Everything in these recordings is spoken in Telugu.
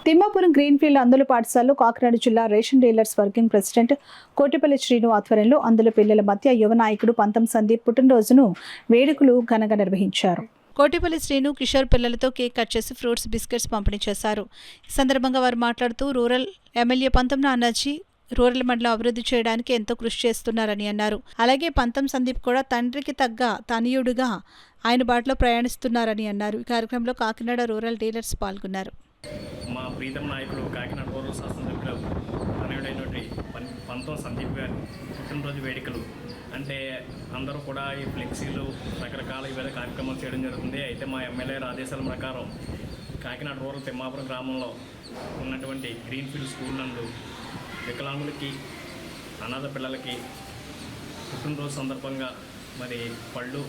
తిమ్మాపురం గ్రీన్ఫీల్డ్ అందుల పాఠశాలలో కాకినాడ జిల్లా ration dealers working president Kotipalli Srinu ఆధ్వర్యంలో అందుల పిల్లల మధ్య యువ నాయకుడు పంతం సందీప్ పుట్టినరోజును వేడుకలు ఘనంగా నిర్వహించారు. కోటిపల్లి శ్రీను కిషోర్ పిల్లలతో కేక్ కట్ చేసి ఫ్రూట్స్ బిస్కెట్స్ పంపిణీ చేశారు. ఈ సందర్భంగా వారు మాట్లాడుతూ రూరల్ ఎమ్మెల్యే పంతం నానాజీ రూరల్ మండలం అభివృద్ధి చేయడానికి ఎంతో కృషి చేస్తున్నారని అన్నారు. అలాగే పంతం సందీప్ కూడా తండ్రికి తగ్గ తనయుడుగా ఆయన బాటలో ప్రయాణిస్తున్నారని అన్నారు. ఈ కార్యక్రమంలో కాకినాడ రూరల్ డీలర్స్ పాల్గొన్నారు. మా ప్రీతం నాయకుడు కాకినాడ రూరల్ శాసనసభ్యులు తనయుడైనటువంటి పంతం సందీప్ గారి పుట్టినరోజు వేడుకలు అంటే అందరూ కూడా ఈ ఫ్లెక్సీలు రకరకాల వివిధ కార్యక్రమాలు చేయడం జరుగుతుంది. అయితే మా ఎమ్మెల్యే ఆదేశాల ప్రకారం కాకినాడ రూరల్ తిమ్మాపురం గ్రామంలో ఉన్నటువంటి గ్రీన్ఫీల్డ్ స్కూల్ నందు వికలాంగులకి అనాథ పిల్లలకి పుట్టినరోజు సందర్భంగా మరి పళ్ళు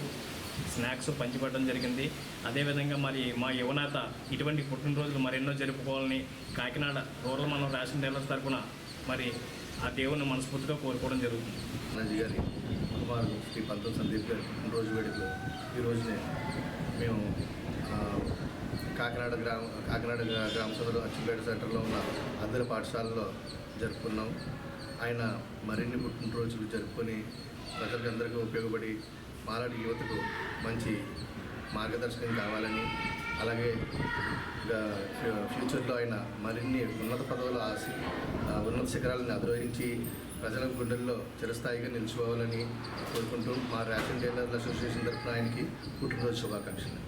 స్నాక్స్ పంచిపెట్టడం జరిగింది. అదేవిధంగా మరి మా యువనేత ఇటువంటి పుట్టినరోజులు మరెన్నో జరుపుకోవాలని కాకినాడ రూరల్ మండలం రేషన్ డీలర్స్ తరఫున మరి ఆ దేవుని మనస్ఫూర్తిగా కోరుకోవడం జరుగుతుంది. నానాజీ గారి కుమారుడు శ్రీ పంతం సందీప్ గారి పుట్టినరోజు వేడుకలు ఈ రోజునే మేము కాకినాడ గ్రామ సభలో అచ్చిపేట సెంటర్లో ఉన్న అందరి పాఠశాలలో జరుపుకున్నాం. ఆయన మరిన్ని పుట్టినరోజులు జరుపుకొని ప్రజలందరికీ ఉపయోగపడి మాలాడి యువతకు మంచి మార్గదర్శకం కావాలని, అలాగే ఫ్యూచర్లో ఆయన మరిన్ని ఉన్నత పదవులు ఉన్నత శిఖరాలను అధిరోహించి ప్రజల గుండెల్లో చిరస్థాయిగా నిలిచిపోవాలని కోరుకుంటూ మా రేషన్ డీలర్ల అసోసియేషన్ తరఫున ఆయనకి పుట్టినరోజు శుభాకాంక్షలు.